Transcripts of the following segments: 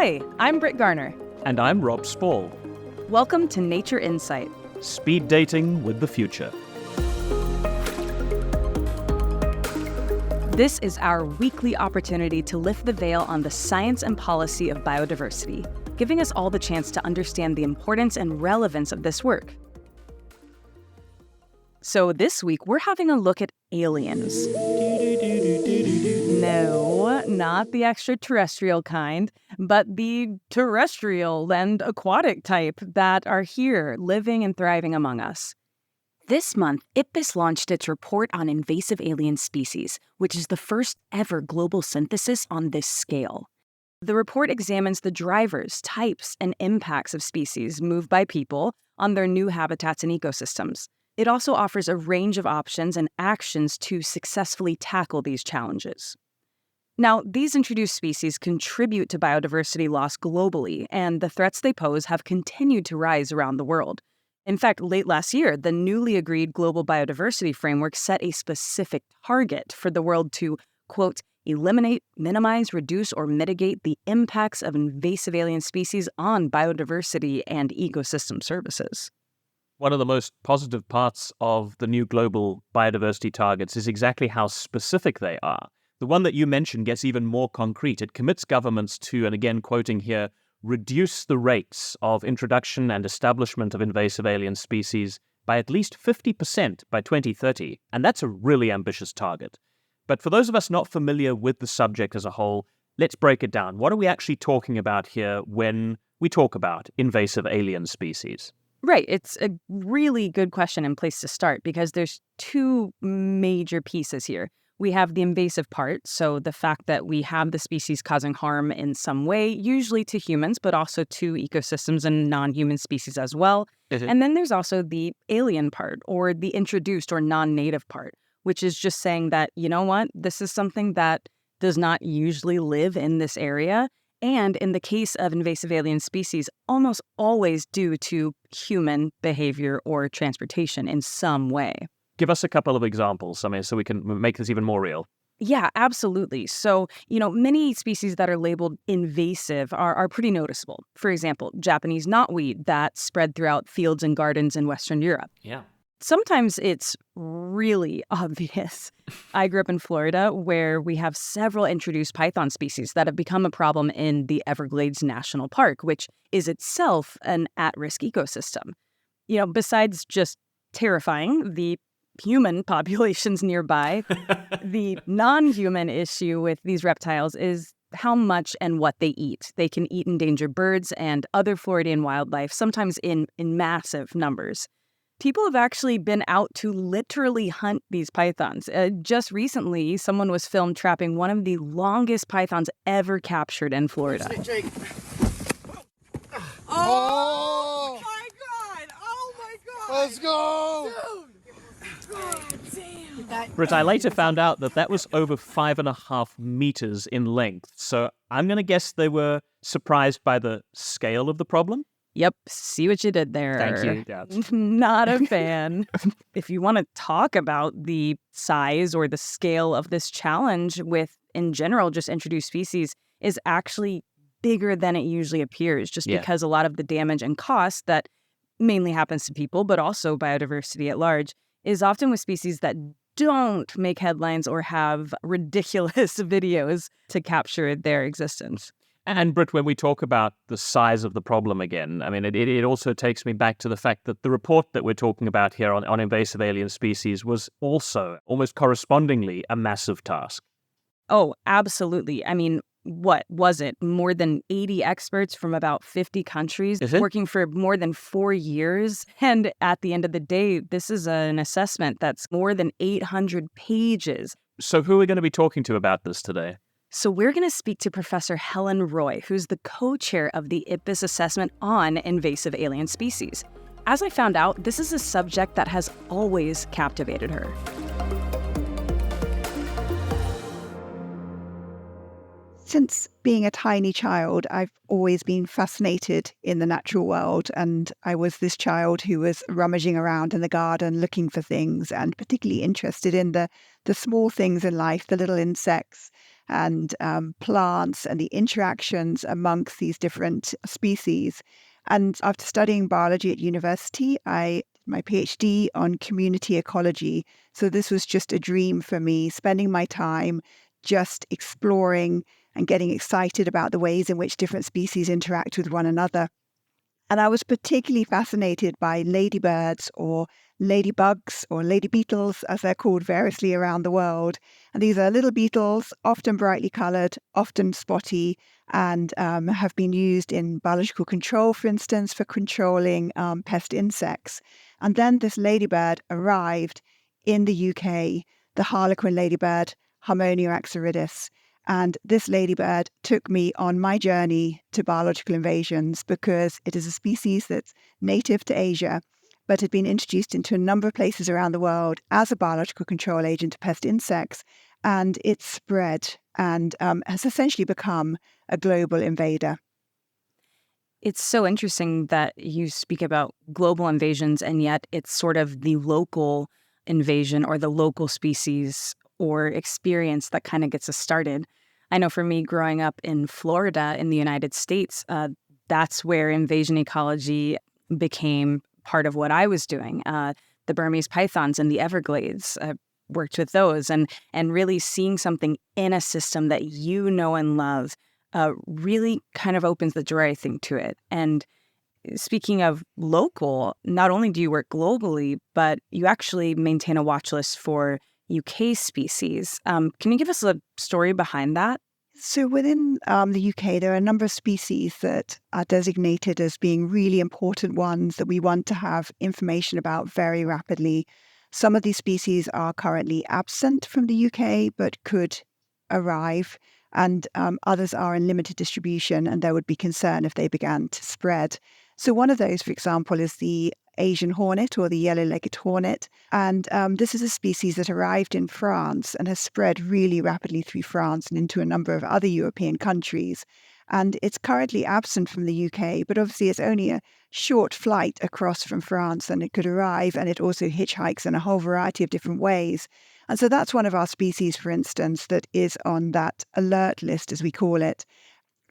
Hi, I'm Brit Garner. And I'm Rob Spall. Welcome to Nature Insight. Speed dating with the future. This is our weekly opportunity to lift the veil on the science and policy of biodiversity, giving us all the chance to understand the importance and relevance of this work. So this week, we're having a look at aliens. No, not the extraterrestrial kind, but the terrestrial and aquatic type that are here, living and thriving among us. This month, IPBES launched its report on invasive alien species, which is the first ever global synthesis on this scale. The report examines the drivers, types, and impacts of species moved by people on their new habitats and ecosystems. It also offers a range of options and actions to successfully tackle these challenges. Now, these introduced species contribute to biodiversity loss globally, and the threats they pose have continued to rise around the world. In fact, late last year, the newly agreed Global Biodiversity Framework set a specific target for the world to, quote, eliminate, minimize, reduce, or mitigate the impacts of invasive alien species on biodiversity and ecosystem services. One of the most positive parts of the new global biodiversity targets is exactly how specific they are. The one that you mentioned gets even more concrete. It commits governments to, and again quoting here, reduce the rates of introduction and establishment of invasive alien species by at least 50% by 2030. And that's a really ambitious target. But for those of us not familiar with the subject as a whole, let's break it down. What are we actually talking about here when we talk about invasive alien species? Right. It's a really good question and place to start because there's two major pieces here. We have the invasive part, so the fact that we have the species causing harm in some way, usually to humans, but also to ecosystems and non-human species as well. And then there's also the alien part, or the introduced or non-native part, which is just saying that, you know what, this is something that does not usually live in this area. And in the case of invasive alien species, almost always due to human behavior or transportation in some way. Give us a couple of examples, so we can make this even more real. Yeah, absolutely. So, many species that are labeled invasive are pretty noticeable. For example, Japanese knotweed that spread throughout fields and gardens in Western Europe. Yeah. Sometimes it's really obvious. I grew up in Florida where we have several introduced python species that have become a problem in the Everglades National Park, which is itself an at-risk ecosystem. Besides just terrifying the human populations nearby, the non-human issue with these reptiles is how much and what they eat. They can eat endangered birds and other Floridian wildlife, sometimes in massive numbers. People have actually been out to literally hunt these pythons. Just recently, someone was filmed trapping one of the longest pythons ever captured in Florida. Oh my God! Oh my God! Let's go! Dude! God damn! Brit, I later found out that was over 5.5 meters in length. So I'm going to guess they were surprised by the scale of the problem. Yep, see what you did there. Thank you. Yeah. Not a fan. If you want to talk about the size or the scale of this challenge with, in general, just introduced species is actually bigger than it usually appears, just because a lot of the damage and cost that mainly happens to people, but also biodiversity at large, is often with species that don't make headlines or have ridiculous videos to capture their existence. And Brit, when we talk about the size of the problem again, it also takes me back to the fact that the report that we're talking about here on invasive alien species was also almost correspondingly a massive task. Oh, absolutely. What was it? More than 80 experts from about 50 countries working for more than 4 years. And at the end of the day, this is an assessment that's more than 800 pages. So who are we going to be talking to about this today? So we're going to speak to Professor Helen Roy, who's the co-chair of the IPBES assessment on invasive alien species. As I found out, this is a subject that has always captivated her. Since being a tiny child, I've always been fascinated in the natural world, and I was this child who was rummaging around in the garden looking for things and particularly interested in the small things in life, the little insects. and plants and the interactions amongst these different species. And after studying biology at university, I did my PhD on community ecology. So this was just a dream for me, spending my time just exploring and getting excited about the ways in which different species interact with one another. And I was particularly fascinated by ladybirds or ladybugs or lady beetles, as they're called variously around the world. And these are little beetles, often brightly colored, often spotty, and have been used in biological control, for instance, for controlling pest insects. And then this ladybird arrived in the UK, the harlequin ladybird, Harmonia axyridis. And this ladybird took me on my journey to biological invasions because it is a species that's native to Asia, but had been introduced into a number of places around the world as a biological control agent to pest insects. And it's spread and has essentially become a global invader. It's so interesting that you speak about global invasions, and yet it's sort of the local invasion or the local species or experience that kind of gets us started. I know for me, growing up in Florida in the United States, that's where invasion ecology became part of what I was doing. The Burmese pythons in the Everglades, I worked with those, and really seeing something in a system that you know and love really kind of opens the door, I think, to it. And speaking of local, not only do you work globally, but you actually maintain a watch list for UK species. Can you give us a story behind that? So within the UK, there are a number of species that are designated as being really important ones that we want to have information about very rapidly. Some of these species are currently absent from the UK, but could arrive, and others are in limited distribution, and there would be concern if they began to spread. So one of those, for example, is the Asian hornet or the yellow-legged hornet. And this is a species that arrived in France and has spread really rapidly through France and into a number of other European countries. And it's currently absent from the UK, but obviously it's only a short flight across from France, and it could arrive, and it also hitchhikes in a whole variety of different ways. And so that's one of our species, for instance, that is on that alert list, as we call it.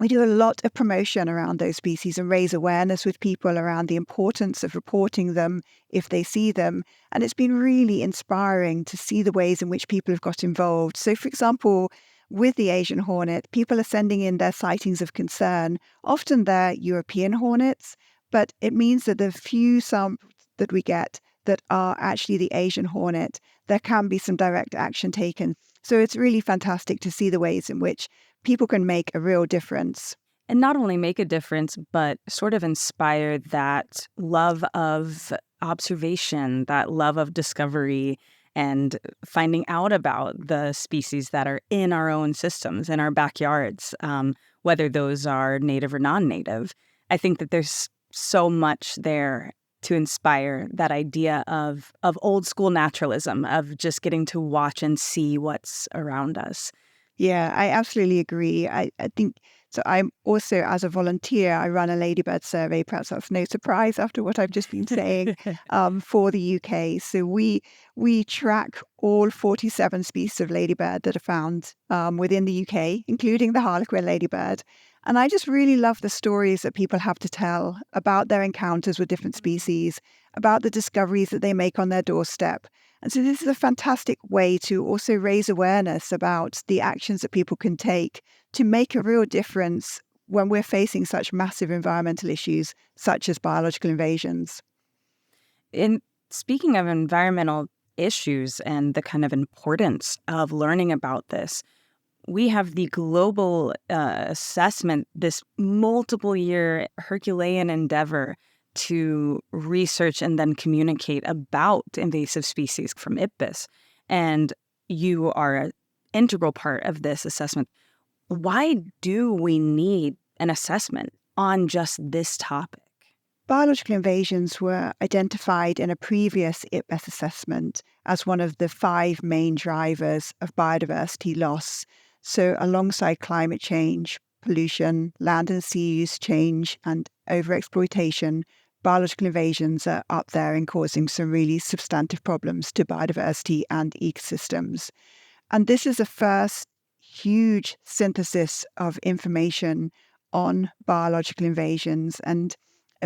We do a lot of promotion around those species and raise awareness with people around the importance of reporting them if they see them. And it's been really inspiring to see the ways in which people have got involved. So, for example, with the Asian hornet, people are sending in their sightings of concern. Often they're European hornets, but it means that the few samples that we get that are actually the Asian hornet, there can be some direct action taken. So it's really fantastic to see the ways in which people can make a real difference. And not only make a difference, but sort of inspire that love of observation, that love of discovery, and finding out about the species that are in our own systems, in our backyards, whether those are native or non-native. I think that there's so much there to inspire that idea of old school naturalism, of just getting to watch and see what's around us. Yeah, I absolutely agree. I think so. I'm also, as a volunteer, I run a ladybird survey. Perhaps that's no surprise after what I've just been saying, for the UK. So we track all 47 species of ladybird that are found within the UK, including the harlequin ladybird. And I just really love the stories that people have to tell about their encounters with different species, about the discoveries that they make on their doorstep. And so this is a fantastic way to also raise awareness about the actions that people can take to make a real difference when we're facing such massive environmental issues, such as biological invasions. In speaking of environmental issues and the kind of importance of learning about this, we have the global assessment, this multiple year Herculean endeavor to research and then communicate about invasive species from IPBES. And you are an integral part of this assessment. Why do we need an assessment on just this topic? Biological invasions were identified in a previous IPBES assessment as one of the 5 main drivers of biodiversity loss. So alongside climate change, pollution, land and sea use change, and overexploitation, biological invasions are up there in causing some really substantive problems to biodiversity and ecosystems. And this is a first huge synthesis of information on biological invasions. And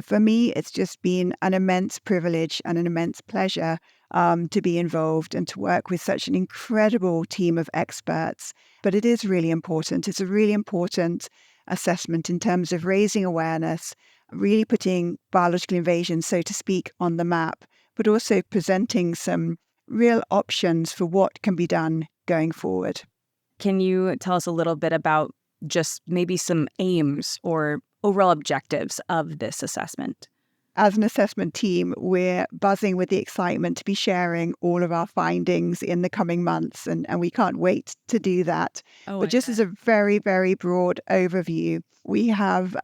for me, it's just been an immense privilege and an immense pleasure to be involved and to work with such an incredible team of experts. But it is really important. It's a really important assessment in terms of raising awareness, really putting biological invasion, so to speak, on the map, but also presenting some real options for what can be done going forward. Can you tell us a little bit about just maybe some aims or overall objectives of this assessment? As an assessment team, we're buzzing with the excitement to be sharing all of our findings in the coming months, and we can't wait to do that. But just as a very, very broad overview, we have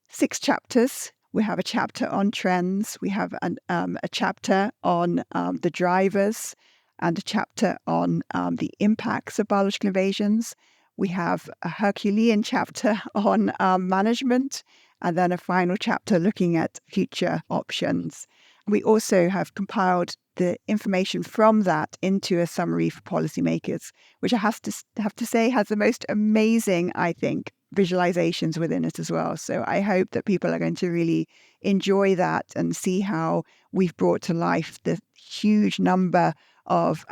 6 chapters. We have a chapter on trends. We have a chapter on the drivers and a chapter on the impacts of biological invasions. We have a Herculean chapter on management, and then a final chapter looking at future options. We also have compiled the information from that into a summary for policymakers, which I have to say has the most amazing, I think, visualizations within it as well. So I hope that people are going to really enjoy that and see how we've brought to life the huge number of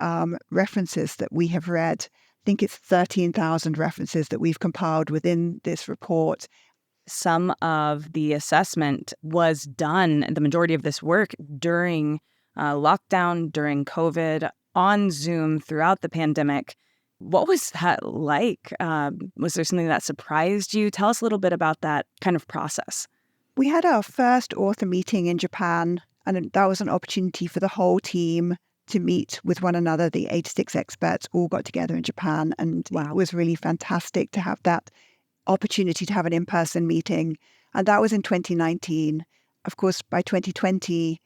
references that we have read. I think it's 13,000 references that we've compiled within this report. Some of the assessment was done, the majority of this work, during lockdown, during COVID, on Zoom throughout the pandemic. What was that like? Was there something that surprised you? Tell us a little bit about that kind of process. We had our first author meeting in Japan, and that was an opportunity for the whole team to meet with one another. The 86 experts all got together in Japan, and It was really fantastic to have that opportunity to have an in-person meeting. And that was in 2019. Of course, by 2020,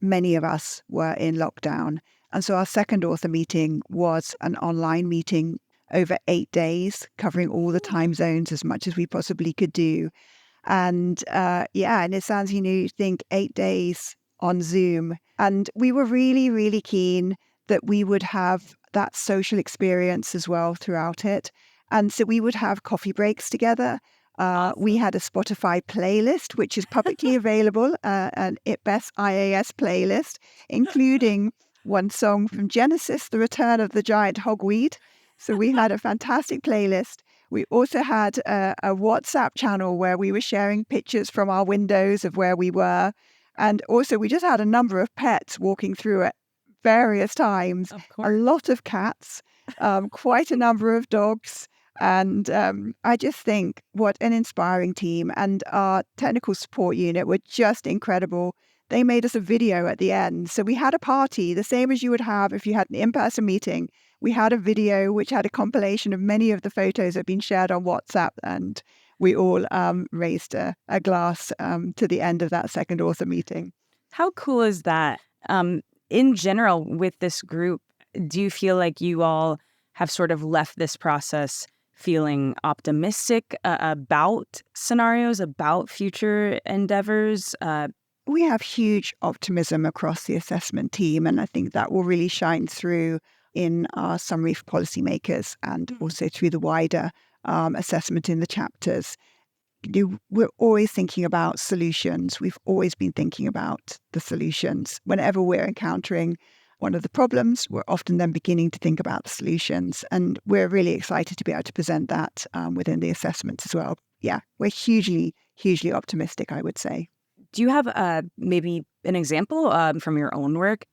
many of us were in lockdown. And so our second author meeting was an online meeting over 8 days, covering all the time zones as much as we possibly could do. And and it sounds, you think 8 days on Zoom. And we were really, really keen that we would have that social experience as well throughout it. And so we would have coffee breaks together. We had a Spotify playlist, which is publicly available, an IPBES IAS playlist, including one song from Genesis, The Return of the Giant Hogweed. So we had a fantastic playlist. We also had a WhatsApp channel where we were sharing pictures from our windows of where we were. And also we just had a number of pets walking through at various times. A lot of cats, quite a number of dogs. And I just think what an inspiring team, and our technical support unit were just incredible. They made us a video at the end. So we had a party, the same as you would have if you had an in-person meeting. We had a video which had a compilation of many of the photos that had been shared on WhatsApp, and we all raised a glass to the end of that second author meeting. How cool is that? In general, with this group, do you feel like you all have sort of left this process feeling optimistic about scenarios, about future endeavors? We have huge optimism across the assessment team, and I think that will really shine through in our summary for policymakers and also through the wider assessment in the chapters. We're always thinking about solutions. We've always been thinking about the solutions. Whenever we're encountering one of the problems, we're often then beginning to think about the solutions. And we're really excited to be able to present that within the assessments as well. Yeah, we're hugely, hugely optimistic, I would say. Do you have maybe an example from your own work?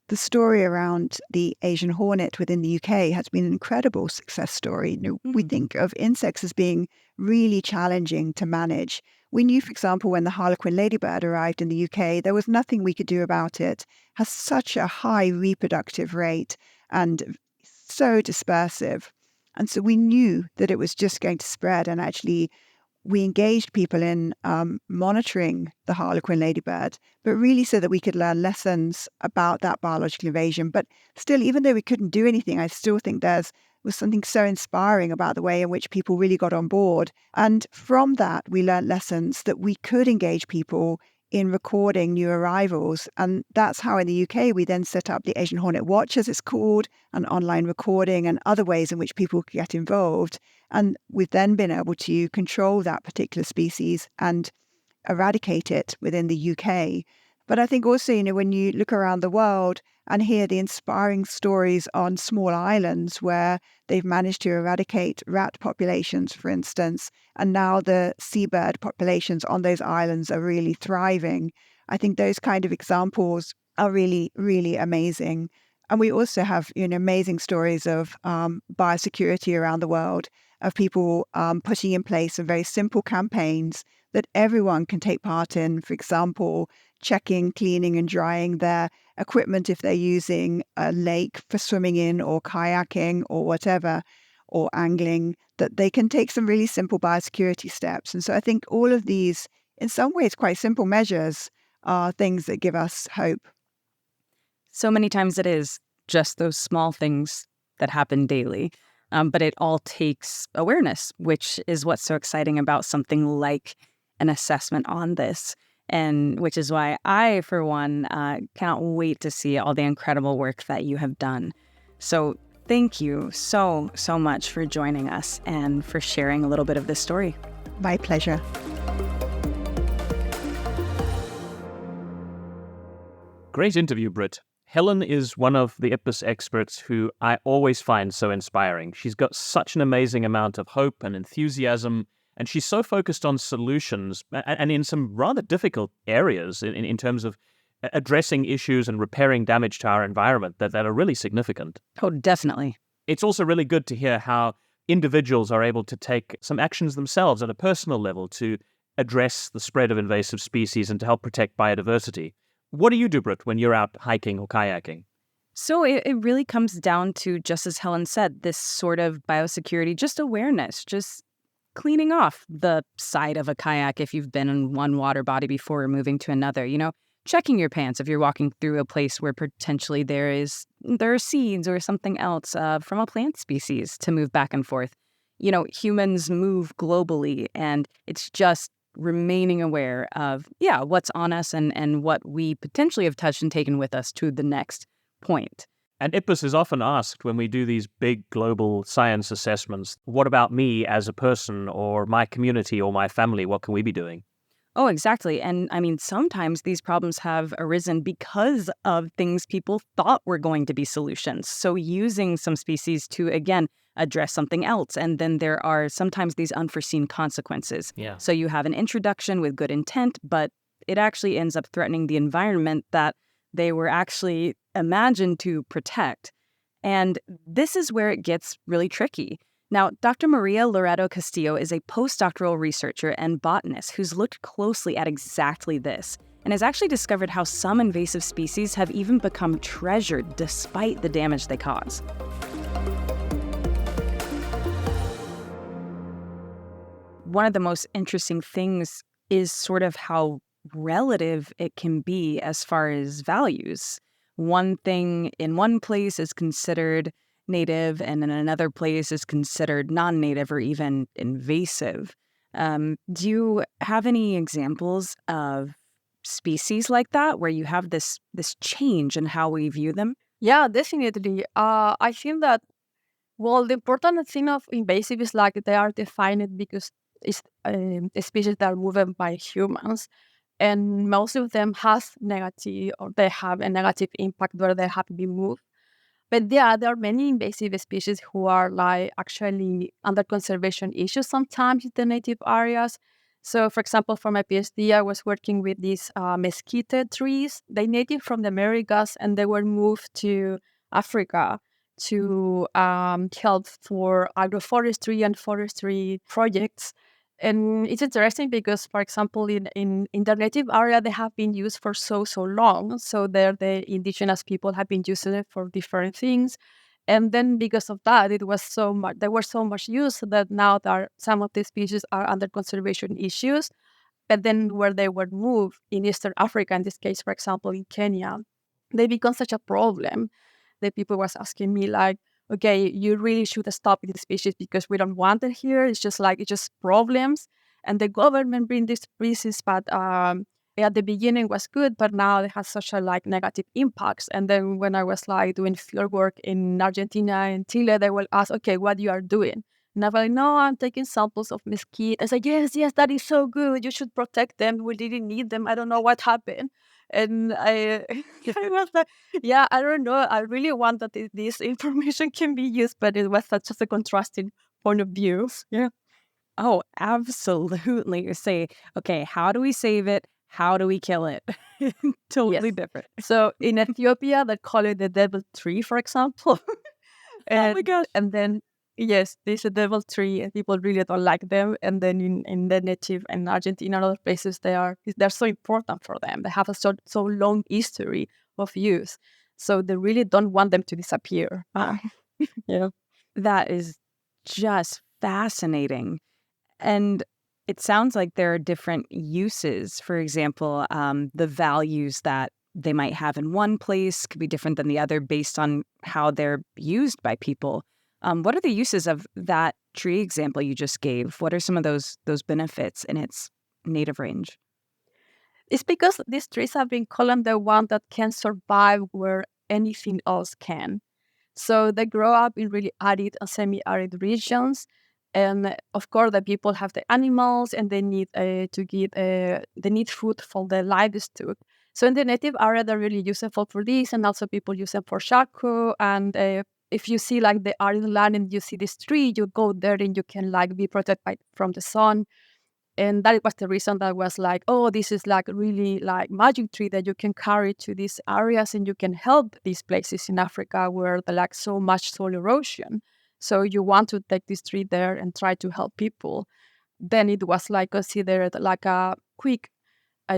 The story around the Asian hornet within the UK has been an incredible success story. We think of insects as being really challenging to manage. We knew, for example, when the harlequin ladybird arrived in the UK, there was nothing we could do about it. It has such a high reproductive rate and so dispersive. And so we knew that it was just going to spread. And actually, we engaged people in monitoring the harlequin ladybird, but really so that we could learn lessons about that biological invasion. But still, even though we couldn't do anything, I still think was something so inspiring about the way in which people really got on board. And from that, we learned lessons that we could engage people in recording new arrivals. And that's how in the UK we then set up the Asian Hornet Watch, as it's called, and online recording and other ways in which people could get involved. And we've then been able to control that particular species and eradicate it within the UK. But I think also, when you look around the world and hear the inspiring stories on small islands where they've managed to eradicate rat populations, for instance, and now the seabird populations on those islands are really thriving, I think those kind of examples are really, really amazing. And we also have amazing stories of biosecurity around the world, of people putting in place some very simple campaigns that everyone can take part in. For example, checking, cleaning and drying their equipment if they're using a lake for swimming in or kayaking or whatever, or angling, that they can take some really simple biosecurity steps. And so I think all of these, in some ways, quite simple measures are things that give us hope. So many times it is just those small things that happen daily. But it all takes awareness, which is what's so exciting about something like an assessment on this. And which is why I, for one, cannot wait to see all the incredible work that you have done. So thank you so much for joining us and for sharing a little bit of this story. My pleasure. Great interview, Brit. Helen is one of the IPBES experts who I always find so inspiring. She's got such an amazing amount of hope and enthusiasm, and she's so focused on solutions and in some rather difficult areas in terms of addressing issues and repairing damage to our environment that are really significant. Oh, definitely. It's also really good to hear how individuals are able to take some actions themselves at a personal level to address the spread of invasive species and to help protect biodiversity. What do you do, Brit, when you're out hiking or kayaking? So it really comes down to, just as Helen said, this sort of biosecurity, just awareness, just cleaning off the side of a kayak if you've been in one water body before moving to another, checking your pants if you're walking through a place where potentially there are seeds or something else from a plant species to move back and forth. Humans move globally, and it's just remaining aware of, what's on us and what we potentially have touched and taken with us to the next point. And IPBES is often asked when we do these big global science assessments, what about me as a person or my community or my family? What can we be doing? Oh, exactly. And I mean, sometimes these problems have arisen because of things people thought were going to be solutions. So using some species to, again, address something else. And then there are sometimes these unforeseen consequences. Yeah. So you have an introduction with good intent, but it actually ends up threatening the environment that they were actually imagined to protect. And this is where it gets really tricky. Now, Dr. Maria Loreto Castillo is a postdoctoral researcher and botanist who's looked closely at exactly this and has actually discovered how some invasive species have even become treasured despite the damage they cause. One of the most interesting things is sort of how relative it can be as far as values. One thing in one place is considered native and in another place is considered non-native or even invasive. Do you have any examples of species like that where you have this change in how we view them? Yeah, definitely. I think that, the important thing of invasive is like they are defined because it's species that are moved by humans. And most of them has negative, or they have a negative impact where they have been moved. But yeah, there are many invasive species who are like actually under conservation issues sometimes in the native areas. So, for example, for my PhD, I was working with these mesquite trees. They native from the Americas, and they were moved to Africa to help for agroforestry and forestry projects. And it's interesting because, for example, in the native area, they have been used for so long. So there, the indigenous people have been using it for different things. And then because of that, it was so much, there was so much use that now some of the species are under conservation issues. But then where they were moved in Eastern Africa, in this case, for example, in Kenya, they become such a problem that people was asking me like, okay, you really should stop this species because we don't want it here. It's just problems. And the government bring these species, but at the beginning was good, but now it has such a like negative impacts. And then when I was like doing field work in Argentina and Chile, they will ask, okay, what you are doing? And I'm like, no, I'm taking samples of mesquite. I said, yes, that is so good. You should protect them. We didn't need them. I don't know what happened. And I was like, yeah, I don't know. I really want that this information can be used, but it was such a contrasting point of view. Yeah. Oh, absolutely. Say, okay, how do we save it? How do we kill it? Totally Yes. different. So in Ethiopia, they call it the devil tree, for example. Oh my gosh. And then, yes, there's a devil tree and people really don't like them. And then in the native and Argentina and other places, they're so important for them. They have a so long history of use. So they really don't want them to disappear. Yeah. That is just fascinating. And it sounds like there are different uses. For example, the values that they might have in one place could be different than the other based on how they're used by people. What are the uses of that tree example you just gave? What are some of those benefits in its native range? It's because these trees have been called the one that can survive where anything else can. So they grow up in really arid and semi-arid regions. And of course, the people have the animals and they need they need food for the livestock. So in the native area, they're really useful for this. And also people use them for charcoal. And if you see like the arid land and you see this tree, you go there and you can like be protected from the sun. And that was the reason that was like, oh, this is like really like magic tree that you can carry to these areas and you can help these places in Africa where there like so much soil erosion. So you want to take this tree there and try to help people. Then it was like considered like a quick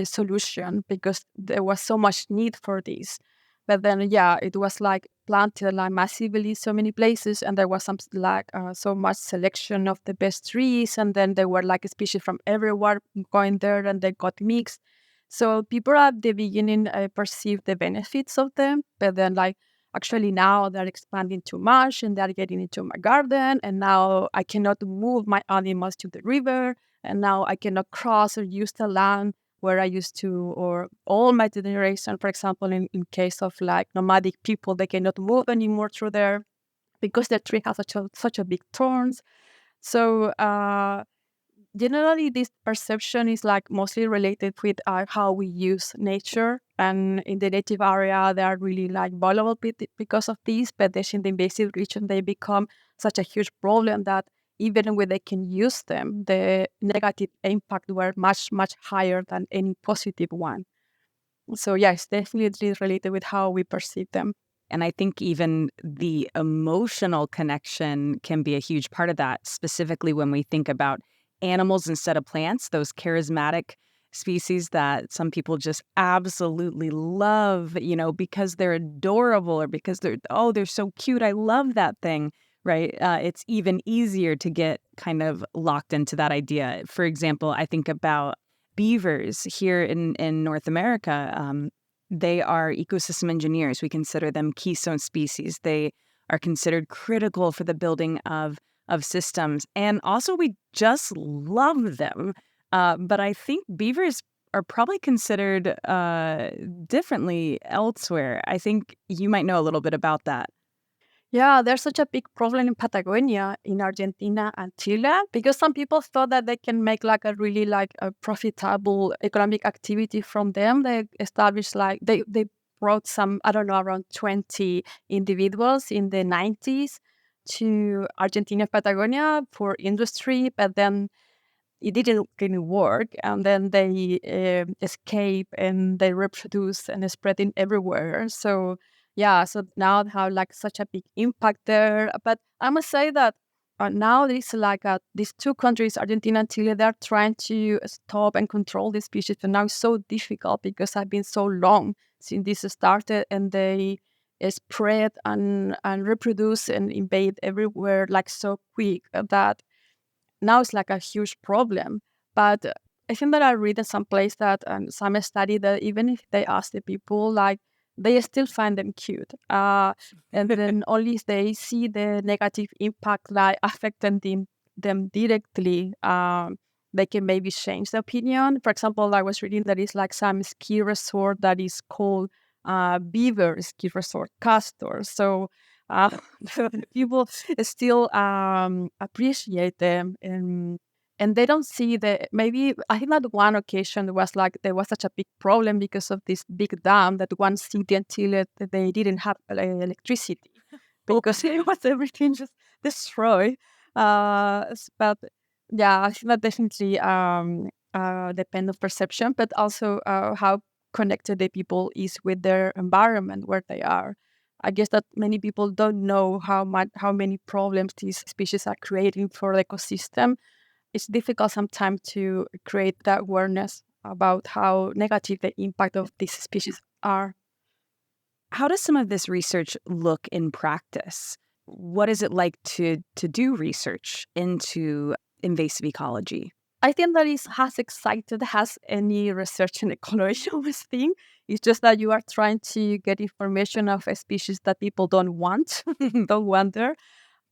solution because there was so much need for this. But then, yeah, it was like planted like massively so many places, and there was some like so much selection of the best trees, and then there were like species from everywhere going there, and they got mixed. So people at the beginning perceived the benefits of them, but then like actually now they're expanding too much and they're getting into my garden, and now I cannot move my animals to the river, and now I cannot cross or use the land where I used to, or all my generation, for example, in case of like nomadic people, they cannot move anymore through there because the tree has such a big thorns. So generally, this perception is like mostly related with how we use nature. And in the native area, they are really like vulnerable because of this. But then in the invasive region, they become such a huge problem that even when they can use them, the negative impact were much, much higher than any positive one. So yeah, it's definitely related with how we perceive them. And I think even the emotional connection can be a huge part of that, specifically when we think about animals instead of plants, those charismatic species that some people just absolutely love, because they're adorable or because they're so cute. I love that thing, right? It's even easier to get kind of locked into that idea. For example, I think about beavers here in North America. They are ecosystem engineers. We consider them keystone species. They are considered critical for the building of systems. And also, we just love them. But I think beavers are probably considered differently elsewhere. I think you might know a little bit about that. Yeah, there's such a big problem in Patagonia, in Argentina and Chile, because some people thought that they can make like a really like a profitable economic activity from them. They established like they brought some, I don't know, around 20 individuals in the 90s to Argentina, Patagonia for industry, but then it didn't really work. And then they escape and they reproduce and spreading everywhere. So yeah, so now they have like such a big impact there. But I must say that now there's like these two countries, Argentina and Chile, they're trying to stop and control these species. But now it's so difficult because I've been so long since this started, and they spread and reproduce and invade everywhere like so quick that now it's like a huge problem. But I think that I read in some place that some study that even if they ask the people, like they still find them cute. And then only if they see the negative impact like affecting them directly, they can maybe change the opinion. For example, I was reading that it's like some ski resort that is called Beaver Ski Resort Castor. So people still appreciate them, and they don't see the, maybe I think that one occasion was like there was such a big problem because of this big dam that one city until they didn't have electricity because it was everything just destroyed. But yeah, I think that definitely depend on perception, but also how connected the people is with their environment where they are. I guess that many people don't know how many problems these species are creating for the ecosystem. It's difficult sometimes to create that awareness about how negative the impact of these species are. How does some of this research look in practice? What is it like to do research into invasive ecology? I think that is as excited as any research in ecology always thing. It's just that you are trying to get information of a species that people don't want, don't wonder,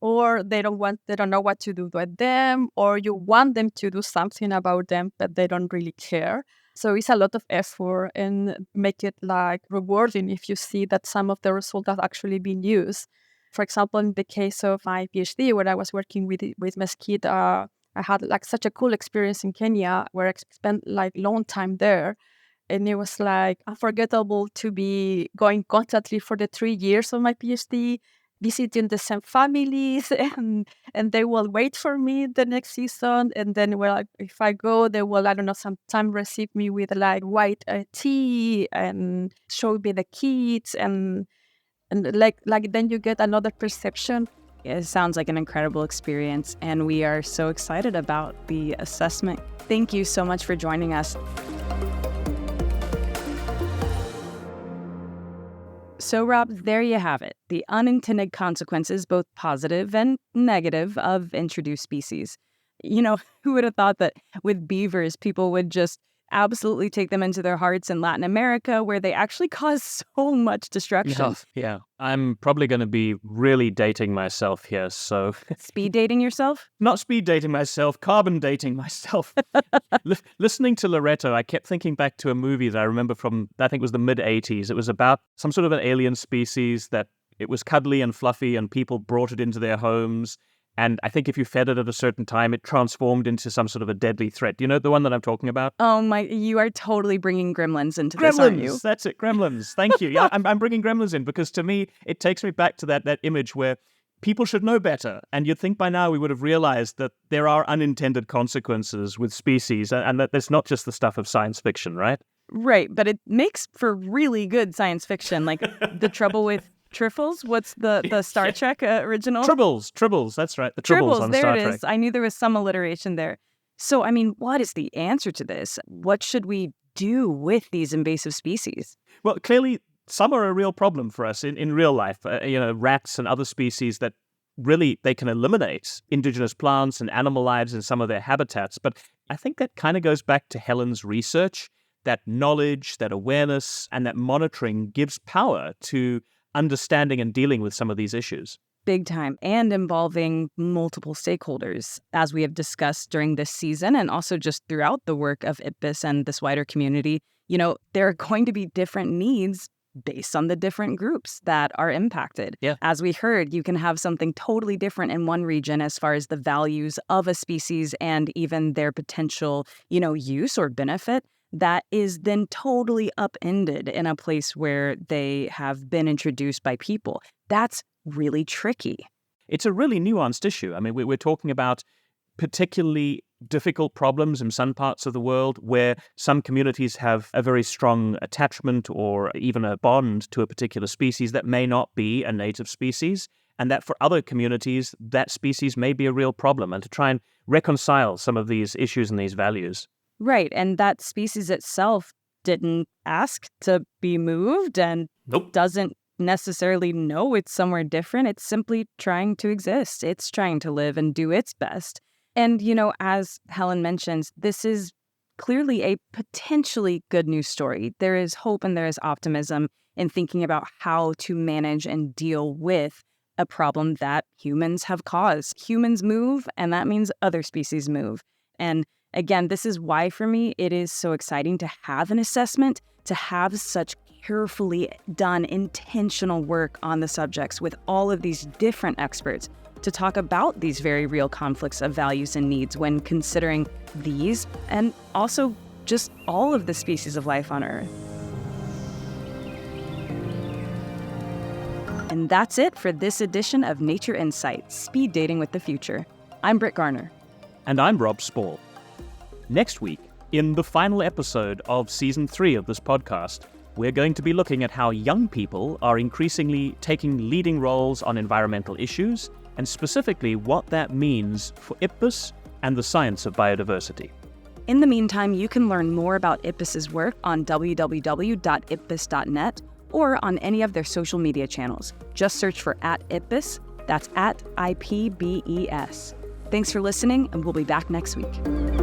or they don't know what to do with them, or you want them to do something about them, but they don't really care. So it's a lot of effort and make it like rewarding if you see that some of the results have actually been used. For example, in the case of my PhD, where I was working with mesquite, I had like such a cool experience in Kenya where I spent like long time there. And it was like unforgettable to be going constantly for the 3 years of my PhD, visiting the same families, and they will wait for me the next season. And then, well, if I go, they will, I don't know, sometimes receive me with like white tea and show me the kids, and like then you get another perception. It sounds like an incredible experience, and we are so excited about the assessment. Thank you so much for joining us. So, Rob, there you have it. The unintended consequences, both positive and negative, of introduced species. You know, who would have thought that with beavers, people would just absolutely take them into their hearts in Latin America, where they actually cause so much destruction. Yeah. I'm probably going to be really dating myself here, so... Speed dating yourself? Not speed dating myself, carbon dating myself. Listening to Loreto, I kept thinking back to a movie that I remember from, I think it was the mid-'80s. It was about some sort of an alien species that it was cuddly and fluffy and people brought it into their homes. And I think if you fed it at a certain time, it transformed into some sort of a deadly threat. You know the one that I'm talking about? Oh my, you are totally bringing gremlins into this, aren't you? That's it, gremlins. Thank you. Yeah, I'm bringing gremlins in because to me, it takes me back to that image where people should know better. And you'd think by now we would have realized that there are unintended consequences with species and that it's not just the stuff of science fiction, right? Right, but it makes for really good science fiction, like The Trouble with Trifles. What's the Star Trek original? Tribbles, that's right. The Tribbles on there Star it Trek. is. I knew there was some alliteration there. So, I mean, what is the answer to this? What should we do with these invasive species? Well, clearly, some are a real problem for us in real life. Rats and other species that really, they can eliminate indigenous plants and animal lives in some of their habitats. But I think that kind of goes back to Helen's research. That knowledge, that awareness, and that monitoring gives power to understanding and dealing with some of these issues. Big time, and involving multiple stakeholders, as we have discussed during this season and also just throughout the work of IPBES and this wider community. You know, there are going to be different needs based on the different groups that are impacted. Yeah. As we heard, you can have something totally different in one region as far as the values of a species and even their potential, use or benefit, that is then totally upended in a place where they have been introduced by people. That's really tricky. It's a really nuanced issue. I mean, we're talking about particularly difficult problems in some parts of the world where some communities have a very strong attachment or even a bond to a particular species that may not be a native species, and that for other communities, that species may be a real problem, and to try and reconcile some of these issues and these values. Right, and that species itself didn't ask to be moved and doesn't necessarily know it's somewhere different. It's simply trying to exist. It's trying to live and do its best. And, as Helen mentions, this is clearly a potentially good news story. There is hope and there is optimism in thinking about how to manage and deal with a problem that humans have caused. Humans move, and that means other species move. And Again, this is why for me it is so exciting to have an assessment, to have such carefully done intentional work on the subjects with all of these different experts to talk about these very real conflicts of values and needs when considering these and also just all of the species of life on Earth. And that's it for this edition of Nature Insight, Speed Dating with the Future. I'm Brit Garner. And I'm Rob Spall. Next week, in the final episode of Season 3 of this podcast, we're going to be looking at how young people are increasingly taking leading roles on environmental issues, and specifically what that means for IPBES and the science of biodiversity. In the meantime, you can learn more about IPBES's work on www.ipbes.net or on any of their social media channels. Just search for @IPBES, that's @IPBES. Thanks for listening, and we'll be back next week.